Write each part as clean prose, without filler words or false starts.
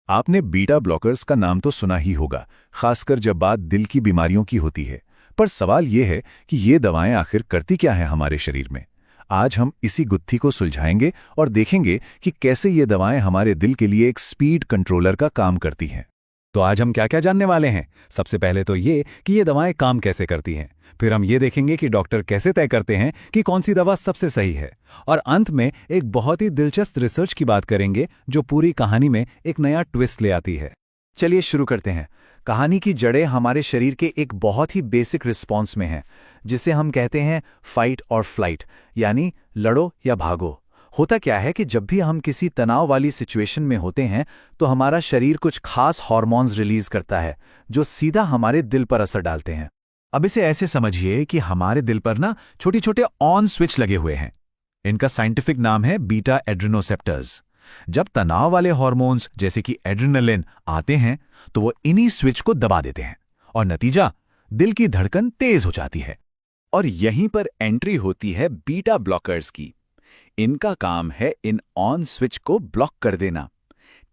आपने beta blockers का नाम तो सुना ही होगा, खासकर जब बात दिल की बीमारियों की होती है। पर सवाल ये है कि ये दवाएं आखिर करती क्या हैं हमारे शरीर में। आज हम इसी गुत्थी को सुलझाएंगे और देखेंगे कि कैसे ये दवाएं हमारे दिल के लिए एक स्पीड कंट्रोलर का काम करती हैं। तो आज हम क्या क्या जानने वाले हैं। सबसे पहले तो ये कि ये दवाएं काम कैसे करती हैं। फिर हम ये देखेंगे कि डॉक्टर कैसे तय करते हैं कि कौन सी दवा सबसे सही है। और अंत में एक बहुत ही दिलचस्प रिसर्च की बात करेंगे जो पूरी कहानी में एक नया ट्विस्ट ले आती है। चलिए शुरू करते हैं। कहानी की जड़ें हमारे शरीर के एक बहुत ही बेसिक रिस्पॉन्स में हैं, जिसे हम कहते हैं फाइट और फ्लाइट, यानी लड़ो या भागो। होता क्या है कि जब भी हम किसी तनाव वाली सिचुएशन में होते हैं तो हमारा शरीर कुछ खास हार्मोन्स रिलीज करता है जो सीधा हमारे दिल पर असर डालते हैं। अब इसे ऐसे समझिए कि हमारे दिल पर ना छोटे छोटे ऑन स्विच लगे हुए हैं। इनका साइंटिफिक नाम है बीटा एड्रेनोसेप्टर्स। जब तनाव वाले हार्मोन्स जैसे कि एड्रेनलिन आते हैं तो वो इन्हीं स्विच को दबा देते हैं और नतीजा, दिल की धड़कन तेज हो जाती है। और यहीं पर एंट्री होती है बीटा ब्लॉकर्स की। इनका काम है इन ऑन स्विच को ब्लॉक कर देना।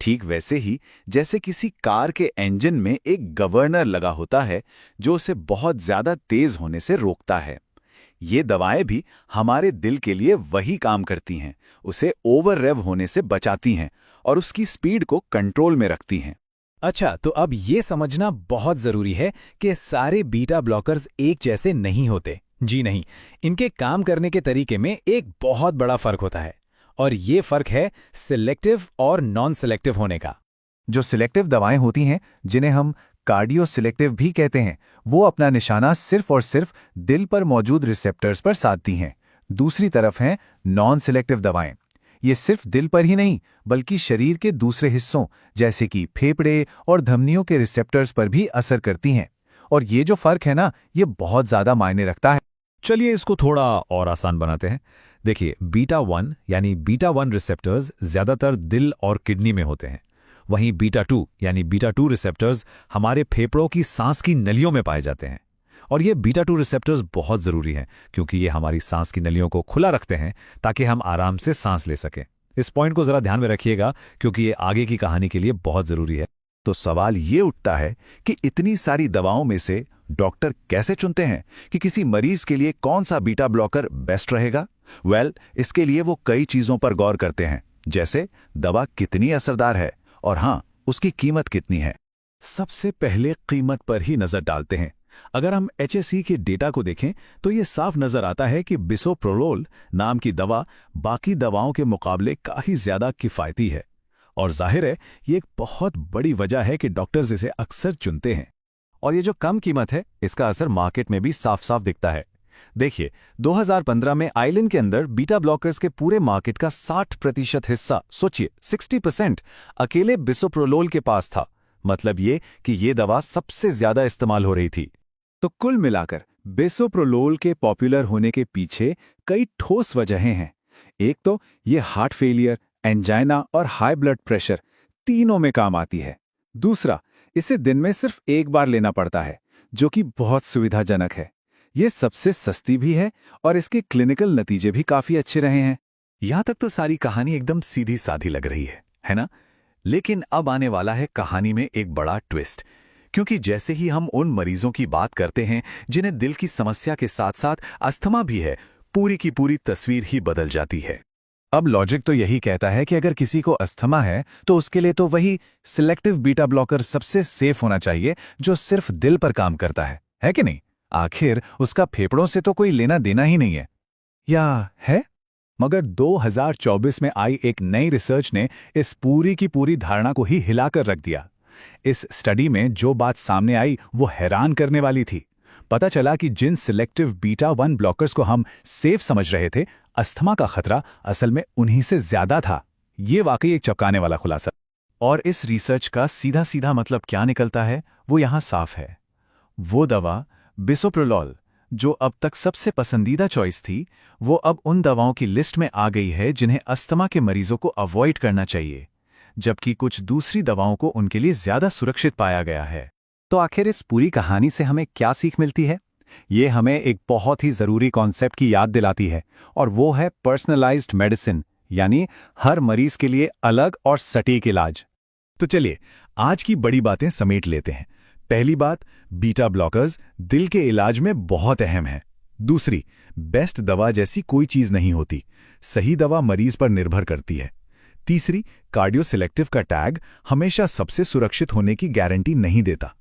ठीक वैसे ही जैसे किसी कार के इंजन में एक गवर्नर लगा होता है जो उसे बहुत ज्यादा तेज होने से रोकता है। ये दवाएं भी हमारे दिल के लिए वही काम करती हैं, उसे ओवर रेव होने से बचाती हैं और उसकी स्पीड को कंट्रोल में रखती हैं। अच्छा, तो अब ये समझना बहुत जरूरी है कि सारे बीटा ब्लॉकर्स एक जैसे नहीं होते। जी नहीं, इनके काम करने के तरीके में एक बहुत बड़ा फर्क होता है और ये फर्क है सिलेक्टिव और नॉन सिलेक्टिव होने का। जो सिलेक्टिव दवाएं होती हैं, जिन्हें हम कार्डियो सिलेक्टिव भी कहते हैं, वो अपना निशाना सिर्फ और सिर्फ दिल पर मौजूद रिसेप्टर्स पर साधती हैं। दूसरी तरफ हैं नॉन सिलेक्टिव दवाएं। ये सिर्फ दिल पर ही नहीं बल्कि शरीर के दूसरे हिस्सों जैसे कि फेफड़े और धमनियों के रिसेप्टर्स पर भी असर करती हैं। और ये जो फर्क है ना, ये बहुत ज्यादा मायने रखता है। चलिए इसको थोड़ा और आसान बनाते हैं। देखिए, बीटा 1 यानी बीटा 1 रिसेप्टर्स ज्यादातर दिल और किडनी में होते हैं। वहीं बीटा 2 यानी बीटा 2 रिसेप्टर्स हमारे फेफड़ों की सांस की नलियों में पाए जाते हैं। और ये बीटा 2 रिसेप्टर्स बहुत ज़रूरी हैं क्योंकि ये हमारी सांस की नलियों को खुला रखते हैं ताकि हम आराम से सांस ले सकें। इस पॉइंट को ज़रा ध्यान में रखिएगा क्योंकि ये आगे की कहानी के लिए बहुत ज़रूरी है। तो सवाल ये उठता है कि इतनी सारी दवाओं में से डॉक्टर कैसे चुनते हैं कि किसी मरीज के लिए कौन सा बीटा ब्लॉकर बेस्ट रहेगा। इसके लिए वो कई चीजों पर गौर करते हैं, जैसे दवा कितनी असरदार है और हाँ, उसकी कीमत कितनी है। सबसे पहले कीमत पर ही नजर डालते हैं। अगर हम HSE के डेटा को देखें तो ये साफ नजर आता है कि बिसोप्रोलोल नाम की दवा बाकी दवाओं के मुकाबले काफी ज्यादा किफायती है। और जाहिर है, ये एक बहुत बड़ी वजह है कि डॉक्टर्स इसे अक्सर चुनते हैं। और ये जो कम कीमत है, इसका असर मार्केट में भी साफ साफ दिखता है। देखिए, 2015 में आइलैंड के अंदर बीटा ब्लॉकर्स के पूरे मार्केट का 60% हिस्सा, सोचिए 60%, अकेले बिसोप्रोलोल के पास था। मतलब ये कि ये दवा सबसे ज्यादा इस्तेमाल हो रही थी। तो कुल मिलाकर बिसोप्रोलोल के पॉपुलर होने के पीछे कई ठोस वजहें हैं। एक तो ये हार्ट फेलियर, एंजाइना और हाई ब्लड प्रेशर तीनों में काम आती है। दूसरा, इसे दिन में सिर्फ एक बार लेना पड़ता है, जो कि बहुत सुविधाजनक है। ये सबसे सस्ती भी है और इसके क्लिनिकल नतीजे भी काफी अच्छे रहे हैं। यहां तक तो सारी कहानी एकदम सीधी साधी लग रही है ना? लेकिन अब आने वाला है कहानी में एक बड़ा ट्विस्ट, क्योंकि जैसे ही हम उन मरीजों की बात करते हैं जिन्हें दिल की समस्या के साथ साथ अस्थमा भी है, पूरी की पूरी तस्वीर ही बदल जाती है। अब लॉजिक तो यही कहता है कि अगर किसी को अस्थमा है तो उसके लिए तो वही सिलेक्टिव बीटा ब्लॉकर सबसे सेफ होना चाहिए जो सिर्फ दिल पर काम करता है कि नहीं? आखिर उसका फेफड़ों से तो कोई लेना देना ही नहीं है, या है? मगर 2024 में आई एक नई रिसर्च ने इस पूरी की पूरी धारणा को ही हिलाकर रख दिया। इस स्टडी में जो बात सामने आई वो हैरान करने वाली थी। पता चला कि जिन सिलेक्टिव बीटा 1 ब्लॉकर्स को हम सेफ समझ रहे थे, अस्थमा का खतरा असल में उन्हीं से ज्यादा था। ये वाकई एक चौंकाने वाला खुलासा। और इस रिसर्च का सीधा सीधा मतलब क्या निकलता है वो यहां साफ है। वो दवा बिसोप्रोलोल जो अब तक सबसे पसंदीदा चॉइस थी, वो अब उन दवाओं की लिस्ट में आ गई है जिन्हें अस्थमा के मरीजों को अवॉइड करना चाहिए, जबकि कुछ दूसरी दवाओं को उनके लिए ज्यादा सुरक्षित पाया गया है। तो आखिर इस पूरी कहानी से हमें क्या सीख मिलती है? ये हमें एक बहुत ही जरूरी कॉन्सेप्ट की याद दिलाती है, और वो है पर्सनलाइज्ड मेडिसिन, यानी हर मरीज के लिए अलग और सटीक इलाज। तो चलिए आज की बड़ी बातें समेट लेते हैं। पहली बात, बीटा ब्लॉकर्स दिल के इलाज में बहुत अहम है। दूसरी, बेस्ट दवा जैसी कोई चीज नहीं होती, सही दवा मरीज पर निर्भर करती है। तीसरी, कार्डियो सिलेक्टिव का टैग हमेशा सबसे सुरक्षित होने की गारंटी नहीं देता।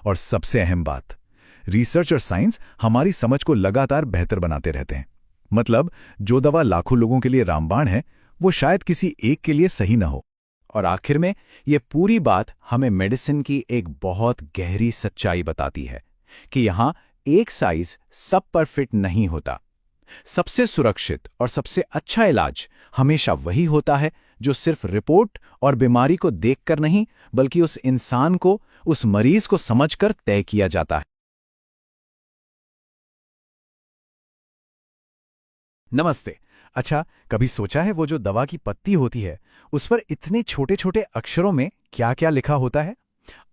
और सबसे अहम बात, रिसर्च और साइंस हमारी समझ को लगातार बेहतर बनाते रहते हैं। मतलब जो दवा लाखों लोगों के लिए रामबाण है, वो शायद किसी एक के लिए सही न हो। और आखिर में ये पूरी बात हमें मेडिसिन की एक बहुत गहरी सच्चाई बताती है कि यहाँ एक साइज सब पर फिट नहीं होता। सबसे सुरक्षित और सबसे अच्छा इलाज हमेशा वही होता है जो सिर्फ रिपोर्ट और बीमारी को देखकर नहीं, बल्कि उस इंसान को, उस मरीज को समझकर तय किया जाता है। नमस्ते। अच्छा, कभी सोचा है वो जो दवा की पत्ती होती है, उस पर इतने छोटे छोटे अक्षरों में क्या क्या लिखा होता है?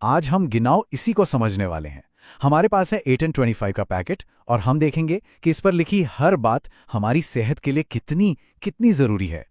आज हम गिनाओ इसी को समझने वाले हैं। हमारे पास है 8 and 25 का पैकेट और हम देखेंगे कि इस पर लिखी हर बात हमारी सेहत के लिए कितनी कितनी जरूरी है।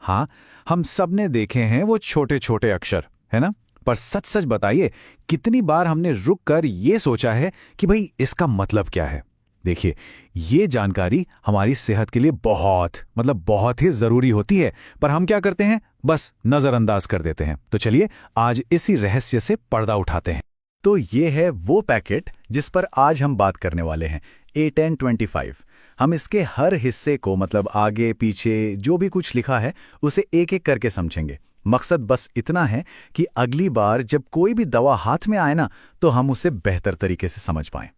हाँ, हम सब ने देखे हैं वो छोटे छोटे अक्षर, है ना? पर सच सच बताइए, कितनी बार हमने रुक कर ये सोचा है कि भाई इसका मतलब क्या है? देखिए, ये जानकारी हमारी सेहत के लिए बहुत ही जरूरी होती है, पर हम क्या करते हैं? बस नजरअंदाज कर देते हैं। तो चलिए आज इसी रहस्य से पर्दा उठाते हैं। तो ये है वो पैकेट जिस पर आज हम बात करने वाले हैं, 8 and 25। हम इसके हर हिस्से को, मतलब आगे पीछे जो भी कुछ लिखा है, उसे एक एक करके समझेंगे। मकसद बस इतना है कि अगली बार जब कोई भी दवा हाथ में आए ना, तो हम उसे बेहतर तरीके से समझ पाएं।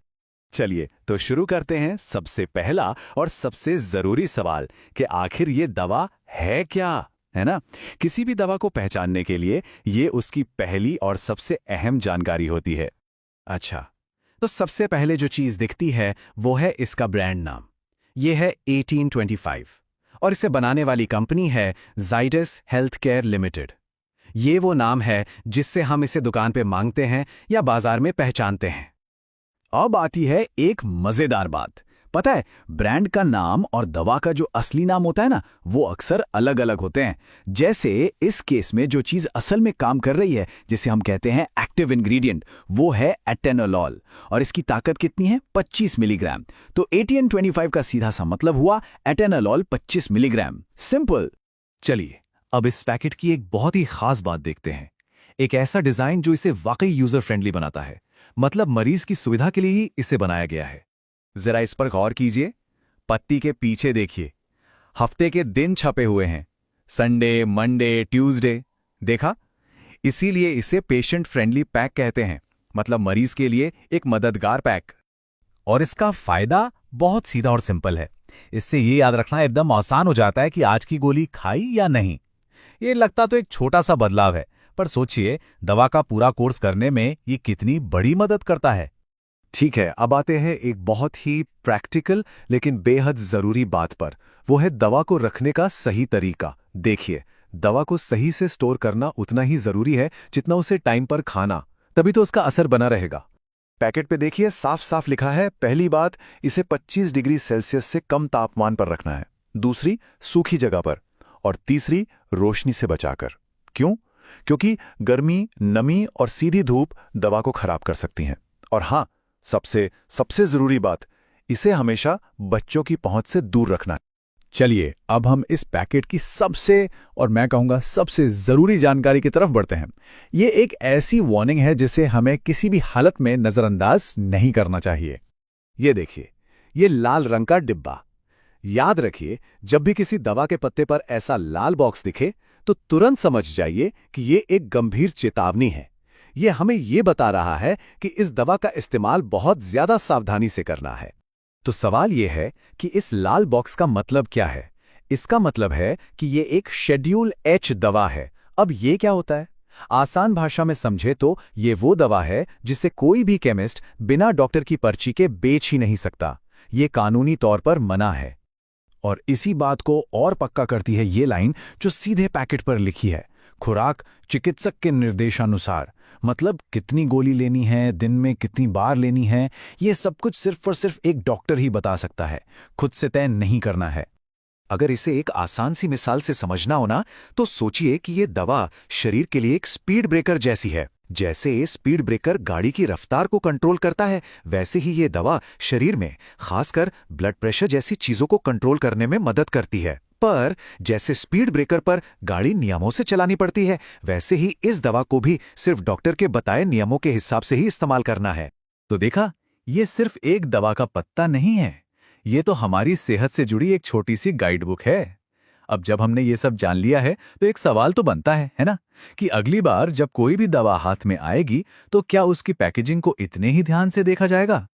चलिए तो शुरू करते हैं। सबसे पहला और सबसे जरूरी सवाल कि आखिर ये दवा है क्या, है ना? किसी भी दवा को पहचानने के लिए ये उसकी पहली और सबसे अहम जानकारी होती है। अच्छा, तो सबसे पहले जो चीज दिखती है वो है इसका ब्रांड नाम। ये है 1825 और इसे बनाने वाली कंपनी है जाइडस हेल्थकेयर लिमिटेड। ये वो नाम है जिससे हम इसे दुकान पे मांगते हैं या बाजार में पहचानते हैं। अब आती है एक मजेदार बात। पता है, ब्रांड का नाम और दवा का जो असली नाम होता है ना, वो अक्सर अलग अलग होते हैं। जैसे इस केस में जो चीज असल में काम कर रही है, जिसे हम कहते हैं एक्टिव इंग्रेडिएंट, वो है एटेनोलॉल और इसकी ताकत कितनी है? 25 मिलीग्राम। तो 1825 का सीधा सा मतलब हुआ एटेनोलॉल 25 मिलीग्राम। सिंपल। चलिए अब इस पैकेट की एक बहुत ही खास बात देखते हैं। एक ऐसा डिजाइन जो इसे वाकई यूजर फ्रेंडली बनाता है। मतलब मरीज की सुविधा के लिए ही इसे बनाया गया है। जरा इस पर गौर कीजिए। पत्ती के पीछे देखिए, हफ्ते के दिन छपे हुए हैं, संडे, मंडे, ट्यूसडे। देखा? इसीलिए इसे पेशेंट फ्रेंडली पैक कहते हैं, मतलब मरीज के लिए एक मददगार पैक। और इसका फायदा बहुत सीधा और सिंपल है। इससे ये याद रखना एकदम आसान हो जाता है कि आज की गोली खाई या नहीं। ये लगता तो एक छोटा सा बदलाव है, पर सोचिए दवा का पूरा कोर्स करने में ये कितनी बड़ी मदद करता है। ठीक है, अब आते हैं एक बहुत ही प्रैक्टिकल लेकिन बेहद जरूरी बात पर। वो है दवा को रखने का सही तरीका। देखिए, दवा को सही से स्टोर करना उतना ही जरूरी है जितना उसे टाइम पर खाना, तभी तो उसका असर बना रहेगा। पैकेट पे देखिए, साफ साफ लिखा है, पहली बात, इसे 25 डिग्री सेल्सियस से कम तापमान पर रखना है। दूसरी, सूखी जगह पर। और तीसरी, रोशनी से बचाकर। क्यों? क्योंकि गर्मी, नमी और सीधी धूप दवा को खराब कर सकती हैं। और हाँ, सबसे जरूरी बात, इसे हमेशा बच्चों की पहुंच से दूर रखना है। चलिए अब हम इस पैकेट की सबसे, और मैं कहूंगा सबसे जरूरी जानकारी की तरफ बढ़ते हैं। ये एक ऐसी वार्निंग है जिसे हमें किसी भी हालत में नजरअंदाज नहीं करना चाहिए। ये देखिए, ये लाल रंग का डिब्बा। याद रखिए, जब भी किसी दवा के पत्ते पर ऐसा लाल बॉक्स दिखे तो तुरंत समझ जाइए कि ये एक गंभीर चेतावनी है। ये हमें ये बता रहा है कि इस दवा का इस्तेमाल बहुत ज्यादा सावधानी से करना है। तो सवाल ये है कि इस लाल बॉक्स का मतलब क्या है? इसका मतलब है कि ये एक शेड्यूल एच दवा है। अब ये क्या होता है? आसान भाषा में समझे तो ये वो दवा है जिसे कोई भी केमिस्ट बिना डॉक्टर की पर्ची के बेच ही नहीं सकता। ये कानूनी तौर पर मना है। और इसी बात को और पक्का करती है ये लाइन जो सीधे पैकेट पर लिखी है, खुराक चिकित्सक के निर्देशानुसार। मतलब कितनी गोली लेनी है, दिन में कितनी बार लेनी है, ये सब कुछ सिर्फ और सिर्फ एक डॉक्टर ही बता सकता है, खुद से तय नहीं करना है। अगर इसे एक आसान सी मिसाल से समझना हो ना, तो सोचिए कि ये दवा शरीर के लिए एक स्पीड ब्रेकर जैसी है। जैसे स्पीड ब्रेकर गाड़ी की रफ्तार को कंट्रोल करता है, वैसे ही ये दवा शरीर में खासकर ब्लड प्रेशर जैसी चीजों को कंट्रोल करने में मदद करती है। पर जैसे स्पीड ब्रेकर पर गाड़ी नियमों से चलानी पड़ती है, वैसे ही इस दवा को भी सिर्फ डॉक्टर के बताए नियमों के हिसाब से ही इस्तेमाल करना है। तो देखा, ये सिर्फ एक दवा का पत्ता नहीं है, ये तो हमारी सेहत से जुड़ी एक छोटी सी गाइड बुक है। अब जब हमने ये सब जान लिया है, तो एक सवाल तो बनता है ना, कि अगली बार जब कोई भी दवा हाथ में आएगी, तो क्या उसकी पैकेजिंग को इतने ही ध्यान से देखा जाएगा?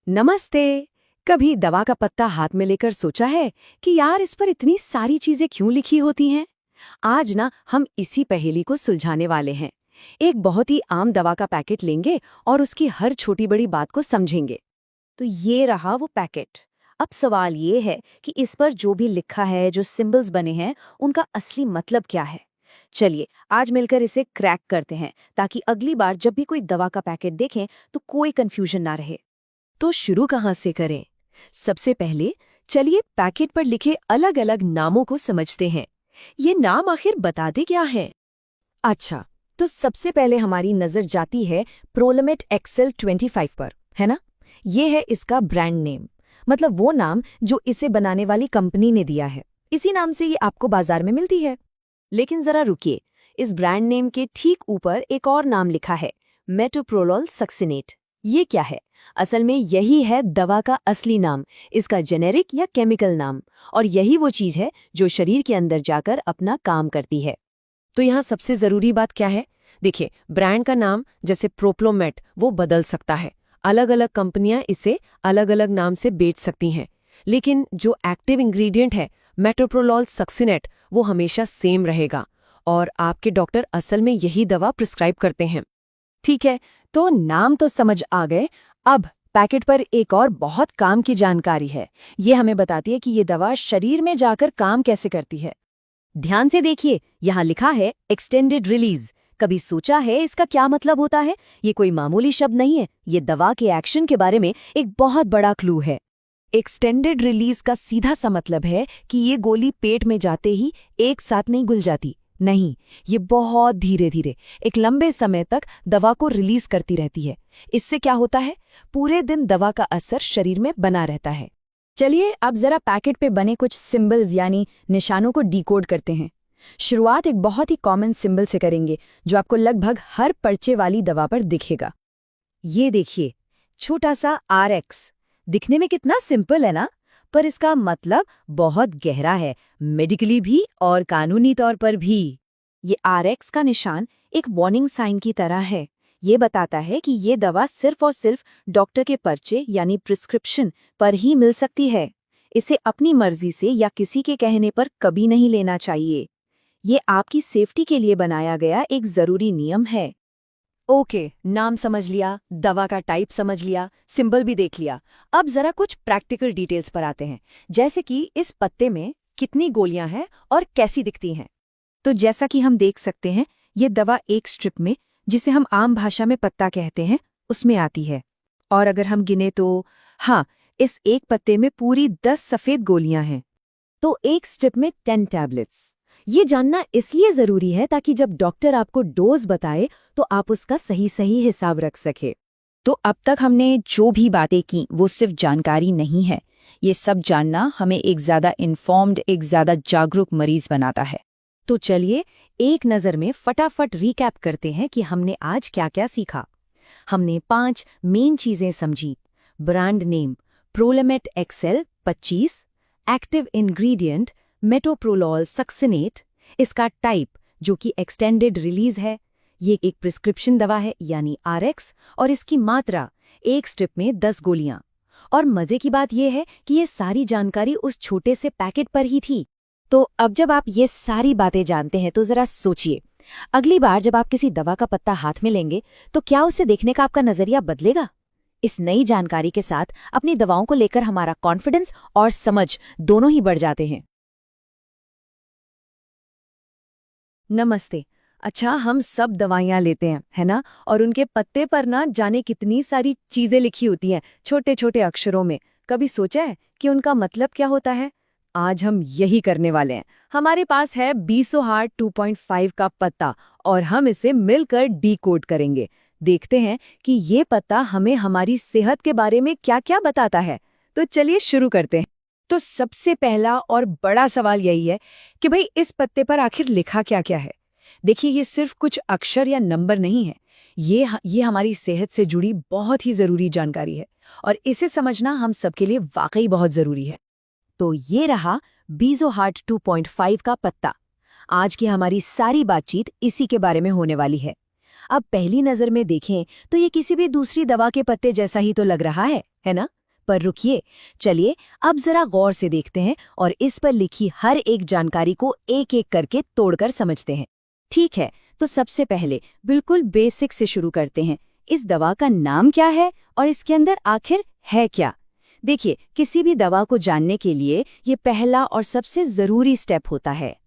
नमस्ते। कभी दवा का पत्ता हाथ में लेकर सोचा है कि यार इस पर इतनी सारी चीजें क्यों लिखी होती हैं? आज ना हम इसी पहेली को सुलझाने वाले हैं। एक बहुत ही आम दवा का पैकेट लेंगे और उसकी हर छोटी बड़ी बात को समझेंगे। तो ये रहा वो पैकेट। अब सवाल ये है कि इस पर जो भी लिखा है, जो सिंबल्स बने हैं, उनका असली मतलब क्या है? चलिए आज मिलकर इसे क्रैक करते हैं, ताकि अगली बार जब भी कोई दवा का पैकेट देखें तो कोई कंफ्यूजन ना रहे। तो शुरू कहाँ से करें? सबसे पहले चलिए पैकेट पर लिखे अलग अलग नामों को समझते हैं। ये नाम आखिर बताते क्या हैं? अच्छा, तो सबसे पहले हमारी नजर जाती है प्रोलेमेट एक्सेल 25 पर, है ना? ये है इसका ब्रांड नेम, मतलब वो नाम जो इसे बनाने वाली कंपनी ने दिया है। इसी नाम से ये आपको बाजार में मिलती है। लेकिन जरा रुकिए, इस ब्रांड नेम के ठीक ऊपर एक और नाम लिखा है, मेटोप्रोलोल सक्सिनेट। ये क्या है? असल में यही है दवा का असली नाम, इसका जेनेरिक या केमिकल नाम। और यही वो चीज है जो शरीर के अंदर जाकर अपना काम करती है। तो यहाँ सबसे जरूरी बात क्या है? देखिए, ब्रांड का नाम जैसे प्रोप्लोमेट वो बदल सकता है, अलग अलग कंपनियां इसे अलग अलग नाम से बेच सकती हैं, लेकिन जो एक्टिव इंग्रेडिएंट है मेटोप्रोलोल सक्सिनेट वो हमेशा सेम रहेगा, और आपके डॉक्टर असल में यही दवा प्रिस्क्राइब करते हैं। ठीक है, तो नाम तो समझ आ गए। अब पैकेट पर एक और बहुत काम की जानकारी है। ये हमें बताती है कि ये दवा शरीर में जाकर काम कैसे करती है। ध्यान से देखिए, यहाँ लिखा है एक्सटेंडेड रिलीज। कभी सोचा है इसका क्या मतलब होता है? ये कोई मामूली शब्द नहीं है, ये दवा के एक्शन के बारे में एक बहुत बड़ा क्लू है। एक्सटेंडेड रिलीज का सीधा सा मतलब है कि ये गोली पेट में जाते ही एक साथ नहीं घुल जाती। नहीं, ये बहुत धीरे धीरे एक लंबे समय तक दवा को रिलीज करती रहती है। इससे क्या होता है? पूरे दिन दवा का असर शरीर में बना रहता है। चलिए अब जरा पैकेट पे बने कुछ सिंबल्स यानी निशानों को डिकोड करते हैं। शुरुआत एक बहुत ही कॉमन सिंबल से करेंगे, जो आपको लगभग हर पर्चे वाली दवा पर दिखेगा। ये देखिए, छोटा सा RX। दिखने में कितना सिंपल है ना, पर इसका मतलब बहुत गहरा है, मेडिकली भी और कानूनी तौर पर भी। ये RX का निशान एक वार्निंग साइन की तरह है। ये बताता है कि ये दवा सिर्फ और सिर्फ डॉक्टर के पर्चे यानी प्रिस्क्रिप्शन पर ही मिल सकती है। इसे अपनी मर्जी से या किसी के कहने पर कभी नहीं लेना चाहिए। ये आपकी सेफ्टी के लिए बनाया गया एक जरूरी नियम है। ओके, नाम समझ लिया, दवा का टाइप समझ लिया, सिंबल भी देख लिया। अब जरा कुछ प्रैक्टिकल डिटेल्स पर आते हैं, जैसे कि इस पत्ते में कितनी गोलियां हैं और कैसी दिखती हैं। तो जैसा कि हम देख सकते हैं, ये दवा एक स्ट्रिप में, जिसे हम आम भाषा में पत्ता कहते हैं, उसमें आती है। और अगर हम गिने तो हाँ, इस एक पत्ते में पूरी 10 सफेद गोलियां हैं। तो एक स्ट्रिप में 10 टैबलेट्स। ये जानना इसलिए जरूरी है ताकि जब डॉक्टर आपको डोज बताए तो आप उसका सही सही हिसाब रख सके। तो अब तक हमने जो भी बातें की वो सिर्फ जानकारी नहीं है, ये सब जानना हमें एक ज्यादा इन्फॉर्म्ड, एक ज्यादा जागरूक मरीज बनाता है। तो चलिए एक नज़र में फटाफट रिकैप करते हैं कि हमने आज क्या क्या सीखा। हमने 5 मेन चीजें समझी। Brand name Prolomet XL 25, active ingredient metoprolol succinate, इसका टाइप जो कि एक्सटेंडेड रिलीज है, ये एक प्रिस्क्रिप्शन दवा है यानी RX, और इसकी मात्रा एक स्ट्रिप में 10 गोलियां। और मजे की बात यह है कि ये सारी जानकारी उस छोटे से पैकेट पर ही थी। तो अब जब आप ये सारी बातें जानते हैं तो जरा सोचिए, अगली बार जब आप किसी दवा का पत्ता हाथ में लेंगे तो क्या उसे देखने का आपका नजरिया बदलेगा? इस नई जानकारी के साथ अपनी दवाओं को लेकर हमारा कॉन्फिडेंस और समझ दोनों ही बढ़ जाते हैं। नमस्ते। अच्छा, हम सब दवाइयाँ लेते हैं, है ना? और उनके पत्ते पर ना जाने कितनी सारी चीजें लिखी होती हैं, छोटे छोटे अक्षरों में। कभी सोचा है कि उनका मतलब क्या होता है? आज हम यही करने वाले हैं। हमारे पास है बीसोहार्ट 2.5 का पत्ता और हम इसे मिलकर डीकोड करेंगे। देखते हैं कि ये पत्ता हमें हमारी सेहत के बारे में क्या-क्या बताता है। तो चलिए शुरू करते हैं। तो सबसे पहला और बड़ा सवाल यही है कि भाई इस पत्ते पर आखिर लिखा क्या-क्या है? देखिए, ये सिर्फ कुछ अक्षर या नंबर नहीं है। ये हमारी सेहत से जुड़ी बहुत ही जरूरी जानकारी है और इसे समझना हम सबके लिए वाकई बहुत जरूरी है। तो ये रहा बीजोहार्ट 2.5 का पत्ता। आज की हमारी सारी बातचीत इसी के बारे में होने वाली है। अब पहली नजर में देखें तो ये किसी भी दूसरी दवा के पत्ते जैसा ही तो लग रहा है ना? पर रुकिए, चलिए अब जरा गौर से देखते हैं और इस पर लिखी हर एक जानकारी को एक एक करके तोड़कर समझते हैं। ठीक है, तो सबसे पहले बिल्कुल बेसिक से शुरू करते हैं। इस दवा का नाम क्या है और इसके अंदर आखिर है क्या? देखिए, किसी भी दवा को जानने के लिए ये पहला और सबसे जरूरी स्टेप होता है।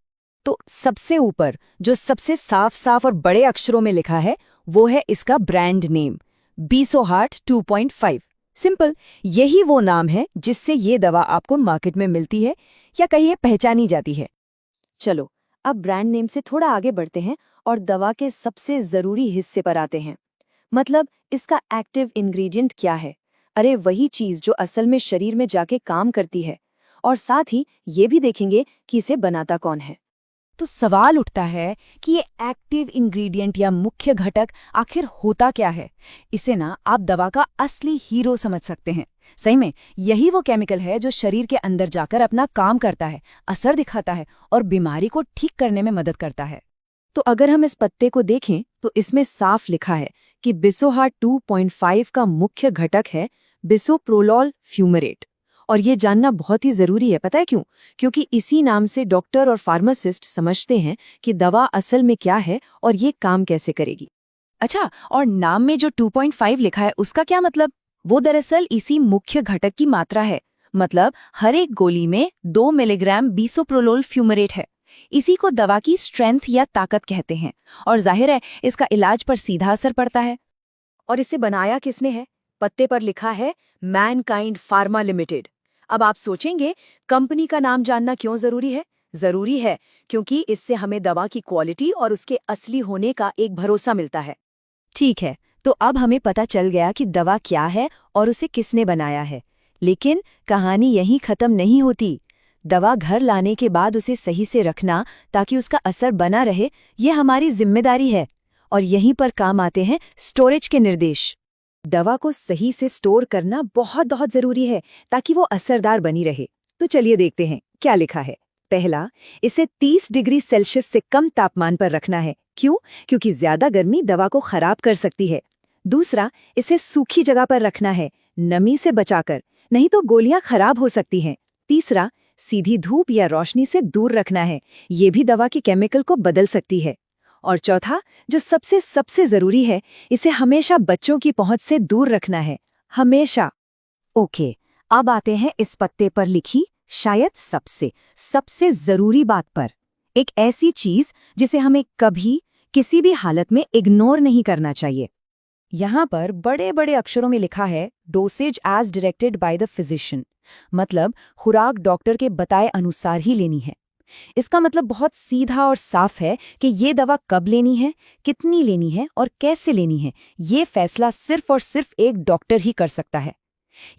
तो सबसे ऊपर जो सबसे साफ साफ और बड़े अक्षरों में लिखा है वो है इसका ब्रांड नेम, बीसोहार्ट 2.5। सिंपल, यही वो नाम है जिससे ये दवा आपको मार्केट में मिलती है या कहिए पहचानी जाती है। चलो अब ब्रांड नेम से थोड़ा आगे बढ़ते हैं और दवा के सबसे जरूरी हिस्से पर आते हैं। मतलब इसका एक्टिव इंग्रेडिएंट क्या है? अरे वही चीज जो असल में शरीर में जाके काम करती है। और साथ ही ये भी देखेंगे कि इसे बनाता कौन है। तो सवाल उठता है कि ये एक्टिव इंग्रेडिएंट या मुख्य घटक आखिर होता क्या है? इसे ना आप दवा का असली हीरो समझ सकते हैं। सही में यही वो केमिकल है जो शरीर के अंदर जाकर अपना काम करता है, असर दिखाता है और बीमारी को ठीक करने में मदद करता है। तो अगर हम इस पत्ते को देखें तो इसमें साफ लिखा है कि बीसोहार्ट 2.5 का मुख्य घटक है बिसोप्रोलोल फ्यूमेरेट। और ये जानना बहुत ही जरूरी है, पता है क्यों? क्योंकि इसी नाम से डॉक्टर और फार्मासिस्ट समझते हैं कि दवा असल में क्या है और ये काम कैसे करेगी। अच्छा, और नाम में जो 2.5 लिखा है उसका क्या मतलब? वो दरअसल इसी मुख्य घटक की मात्रा है। मतलब हर एक गोली में 2 मिलीग्राम बिसोप्रोलोल फ्यूमेरेट है। इसी को दवा की स्ट्रेंथ या ताकत कहते हैं और जाहिर है इसका इलाज पर सीधा असर पड़ता है। और इसे बनाया किसने है? पत्ते पर लिखा है मैनकाइंड फार्मा लिमिटेड। अब आप सोचेंगे कंपनी का नाम जानना क्यों जरूरी है? जरूरी है क्योंकि इससे हमें दवा की क्वालिटी और उसके असली होने का एक भरोसा मिलता है। ठीक है, तो अब हमें पता चल गया कि दवा क्या है और उसे किसने बनाया है। लेकिन कहानी यहीं खत्म नहीं होती। दवा घर लाने के बाद उसे सही से रखना ताकि उसका असर बना रहे, ये हमारी जिम्मेदारी है। और यहीं पर काम आते हैं स्टोरेज के निर्देश। दवा को सही से स्टोर करना बहुत जरूरी है ताकि वो असरदार बनी रहे। तो चलिए देखते हैं क्या लिखा है। पहला, इसे 30 डिग्री सेल्सियस से कम तापमान पर रखना है। क्यों? क्योंकि ज्यादा गर्मी दवा को खराब कर सकती है। दूसरा, इसे सूखी जगह पर रखना है, नमी से बचाकर, नहीं तो गोलियां खराब हो सकती हैं। तीसरा, सीधी धूप या रोशनी से दूर रखना है, ये भी दवा के केमिकल को बदल सकती है। और चौथा, जो सबसे जरूरी है, इसे हमेशा बच्चों की पहुंच से दूर रखना है, हमेशा। ओके, अब आते हैं इस पत्ते पर लिखी शायद सबसे जरूरी बात पर। एक ऐसी चीज जिसे हमें कभी किसी भी हालत में इग्नोर नहीं करना चाहिए। यहाँ पर बड़े बड़े अक्षरों में लिखा है dosage as directed by the physician. मतलब खुराक डॉक्टर के बताए अनुसार ही लेनी है। इसका मतलब बहुत सीधा और साफ है कि ये दवा कब लेनी है, कितनी लेनी है और कैसे लेनी है, ये फैसला सिर्फ और सिर्फ एक डॉक्टर ही कर सकता है।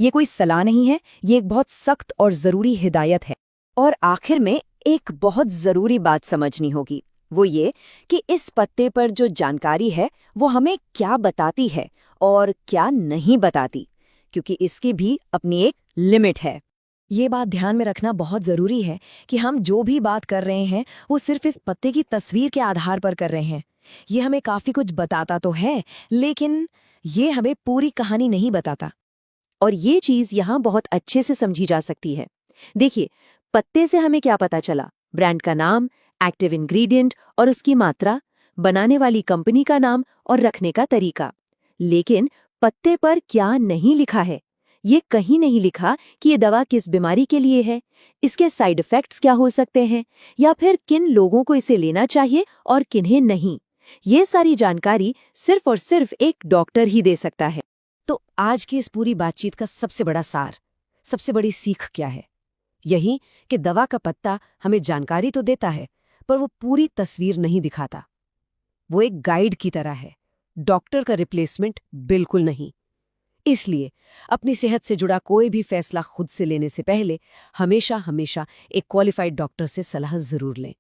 ये कोई सलाह नहीं है, ये एक बहुत सख्त और जरूरी हिदायत है। और आखिर में एक बहुत जरूरी बात समझनी होगी, वो ये कि इस पत्ते पर जो जानकारी है वो हमें क्या बताती है और क्या नहीं बताती, क्योंकि इसकी भी अपनी एक लिमिट है। ये बात ध्यान में रखना बहुत जरूरी है कि हम जो भी बात कर रहे हैं वो सिर्फ इस पत्ते की तस्वीर के आधार पर कर रहे हैं। ये हमें काफी कुछ बताता तो है, लेकिन ये हमें पूरी कहानी नहीं बताता। और ये चीज यहाँ बहुत अच्छे से समझी जा सकती है। देखिए, पत्ते से हमें क्या पता चला? ब्रांड का नाम, एक्टिव इंग्रेडिएंट और उसकी मात्रा, बनाने वाली कंपनी का नाम और रखने का तरीका। लेकिन पत्ते पर क्या नहीं लिखा है, ये कहीं नहीं लिखा कि ये दवा किस बीमारी के लिए है, इसके साइड इफ़ेक्ट्स क्या हो सकते हैं, या फिर किन लोगों को इसे लेना चाहिए और किन्हें नहीं। ये सारी जानकारी सिर्फ और सिर्फ एक डॉक्टर ही दे सकता है। तो आज की इस पूरी बातचीत का सबसे बड़ा सार, सबसे बड़ी सीख क्या है? यही कि दवा का पत्ता हमें जानकारी तो देता है, पर वो पूरी तस्वीर नहीं दिखाता। वो एक गाइड की तरह है, डॉक्टर का रिप्लेसमेंट बिल्कुल नहीं। इसलिए अपनी सेहत से जुड़ा कोई भी फैसला खुद से लेने से पहले हमेशा एक क्वालिफाइड डॉक्टर से सलाह जरूर लें।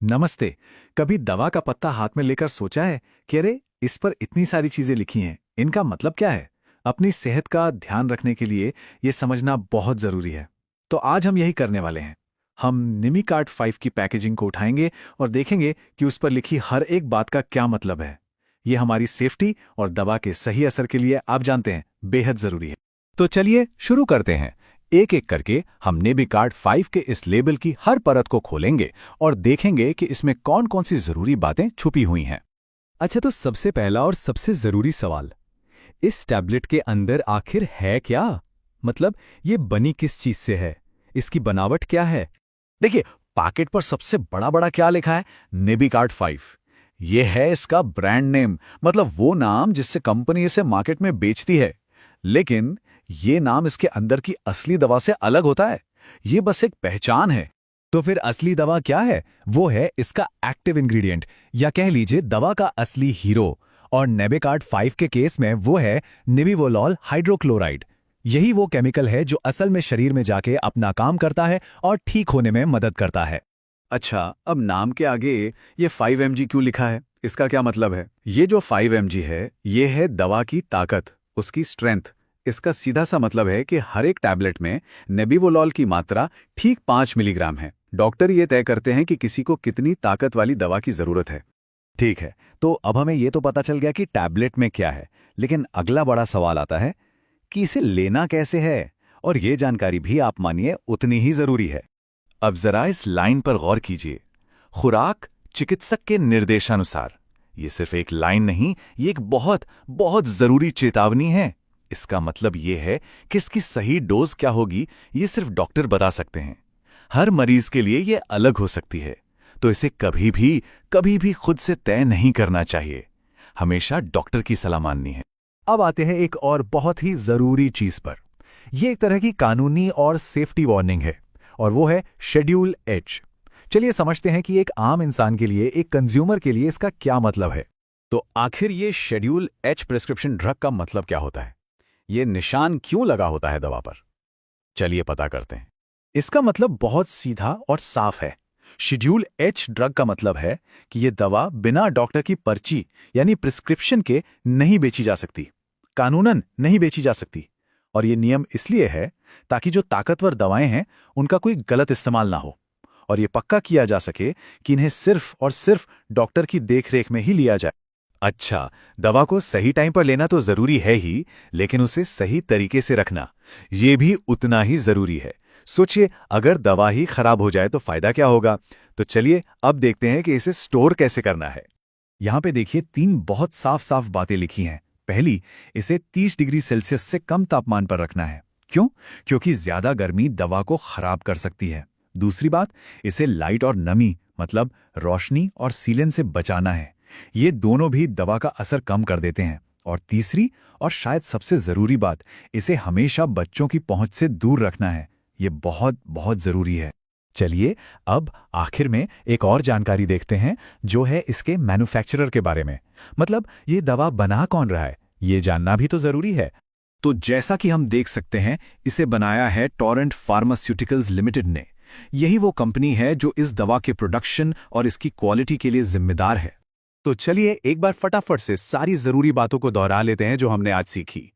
नमस्ते। कभी दवा का पत्ता हाथ में लेकर सोचा है कि अरे इस पर इतनी सारी चीजें लिखी हैं, इनका मतलब क्या है? अपनी सेहत का ध्यान रखने के लिए ये समझना बहुत जरूरी है। तो आज हम यही करने वाले हैं। हम निमिकार्ड 5 की पैकेजिंग को उठाएंगे और देखेंगे कि उस पर लिखी हर एक बात का क्या मतलब है। ये हमारी सेफ्टी और दवा के सही असर के लिए, आप जानते हैं, बेहद जरूरी है। तो चलिए शुरू करते हैं। एक एक करके हम निमिकार्ड 5 के इस लेबल की हर परत को खोलेंगे और देखेंगे कि इसमें कौन कौन सी जरूरी बातें छुपी हुई हैं। अच्छा, तो सबसे पहला और सबसे जरूरी सवाल, इस टैबलेट के अंदर आखिर है क्या? मतलब ये बनी किस चीज से है, इसकी बनावट क्या है? देखिए, पैकेट पर सबसे बड़ा बड़ा क्या लिखा है? निमिकार्ड 5। ये है इसका ब्रांड नेम, मतलब वो नाम जिससे कंपनी इसे मार्केट में बेचती है। लेकिन ये नाम इसके अंदर की असली दवा से अलग होता है। ये बस एक पहचान है। तो फिर असली दवा क्या है? वो है इसका एक्टिव इंग्रेडिएंट, या कह लीजिए दवा का असली हीरो। और निमिकार्ड 5 के केस में वो है निबिवोलॉल हाइड्रोक्लोराइड। यही वो केमिकल है जो असल में शरीर में जाके अपना काम करता है और ठीक होने में मदद करता है। अच्छा, अब नाम के आगे ये 5 mg क्यों लिखा है? इसका क्या मतलब है? ये जो 5 mg है, ये है दवा की ताकत, उसकी स्ट्रेंथ। इसका सीधा सा मतलब है कि हर एक टैबलेट में नेबिवोलॉल की मात्रा ठीक 5 मिलीग्राम है। डॉक्टर ये तय करते हैं कि किसी को कितनी ताकत वाली दवा की जरूरत है। ठीक है, तो अब हमें ये तो पता चल गया कि टैबलेट में क्या है, लेकिन अगला बड़ा सवाल आता है कि इसे लेना कैसे है, और ये जानकारी भी आप मानिए उतनी ही जरूरी है। अब जरा इस लाइन पर गौर कीजिए, खुराक चिकित्सक के निर्देशानुसार। ये सिर्फ एक लाइन नहीं, ये एक बहुत बहुत जरूरी चेतावनी है। इसका मतलब ये है कि इसकी सही डोज क्या होगी, ये सिर्फ डॉक्टर बता सकते हैं। हर मरीज के लिए ये अलग हो सकती है, तो इसे कभी भी खुद से तय नहीं करना चाहिए। हमेशा डॉक्टर की सलाह माननी है। अब आते हैं एक और बहुत ही जरूरी चीज पर। यह एक तरह की कानूनी और सेफ्टी वार्निंग है, और वो है शेड्यूल एच। चलिए समझते हैं कि एक आम इंसान के लिए, एक कंज्यूमर के लिए इसका क्या मतलब है। तो आखिर ये शेड्यूल एच प्रिस्क्रिप्शन ड्रग का मतलब क्या होता है? ये निशान क्यों लगा होता है दवा पर? चलिए पता करते हैं। इसका मतलब बहुत सीधा और साफ है। शेड्यूल एच ड्रग का मतलब है कि ये दवा बिना डॉक्टर की पर्ची यानी प्रिस्क्रिप्शन के नहीं बेची जा सकती, कानूनन नहीं बेची जा सकती। और ये नियम इसलिए है ताकि जो ताकतवर दवाएं हैं उनका कोई गलत इस्तेमाल ना हो, और ये पक्का किया जा सके कि इन्हें सिर्फ और सिर्फ डॉक्टर की देखरेख में ही लिया जाए। अच्छा, दवा को सही टाइम पर लेना तो जरूरी है ही, लेकिन उसे सही तरीके से रखना ये भी उतना ही जरूरी है। सोचिए, अगर दवा ही खराब हो जाए तो फायदा क्या होगा? तो चलिए अब देखते हैं कि इसे स्टोर कैसे करना है। यहां पे देखिए 3 बहुत साफ साफ बातें लिखी हैं। पहली, इसे 30 डिग्री सेल्सियस से कम तापमान पर रखना है। क्यों? क्योंकि ज्यादा गर्मी दवा को खराब कर सकती है। दूसरी बात, इसे लाइट और नमी मतलब रोशनी और सीलन से बचाना है। ये दोनों भी दवा का असर कम कर देते हैं। और तीसरी और शायद सबसे जरूरी बात, इसे हमेशा बच्चों की पहुंच से दूर रखना है। ये बहुत बहुत जरूरी है। चलिए अब आखिर में एक और जानकारी देखते हैं, जो है इसके मैन्युफैक्चरर के बारे में। मतलब ये दवा बना कौन रहा है, ये जानना भी तो जरूरी है। तो जैसा कि हम देख सकते हैं, इसे बनाया है टोरेंट फार्मास्यूटिकल्स लिमिटेड ने। यही वो कंपनी है जो इस दवा के प्रोडक्शन और इसकी क्वालिटी के लिए जिम्मेदार है। तो चलिए एक बार फटाफट से सारी जरूरी बातों को दोहरा लेते हैं जो हमने आज सीखी।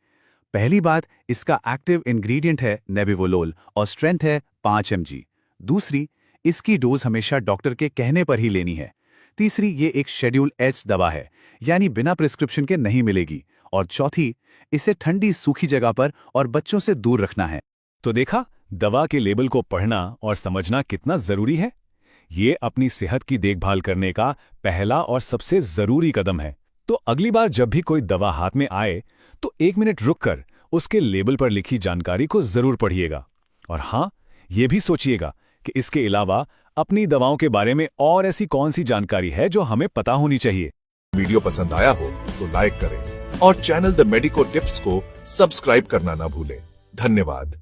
पहली बात, इसका एक्टिव इंग्रेडिएंट है नेबिवोलोल और स्ट्रेंथ है 5 mg। दूसरी, इसकी डोज हमेशा डॉक्टर के कहने पर ही लेनी है। तीसरी, ये एक शेड्यूल एच दवा है, यानी बिना प्रिस्क्रिप्शन के नहीं मिलेगी। और चौथी, इसे ठंडी सूखी जगह पर और बच्चों से दूर रखना है। तो देखा, दवा के लेबल को पढ़ना और समझना कितना जरूरी है। ये अपनी सेहत की देखभाल करने का पहला और सबसे जरूरी कदम है। तो अगली बार जब भी कोई दवा हाथ में आए तो 1 मिनट रुककर उसके लेबल पर लिखी जानकारी को जरूर पढ़िएगा। और हाँ, ये भी सोचिएगा कि इसके अलावा अपनी दवाओं के बारे में और ऐसी कौन सी जानकारी है जो हमें पता होनी चाहिए। वीडियो पसंद आया हो तो लाइक करें और चैनल द मेडिको टिप्स को सब्सक्राइब करना ना भूलें। धन्यवाद।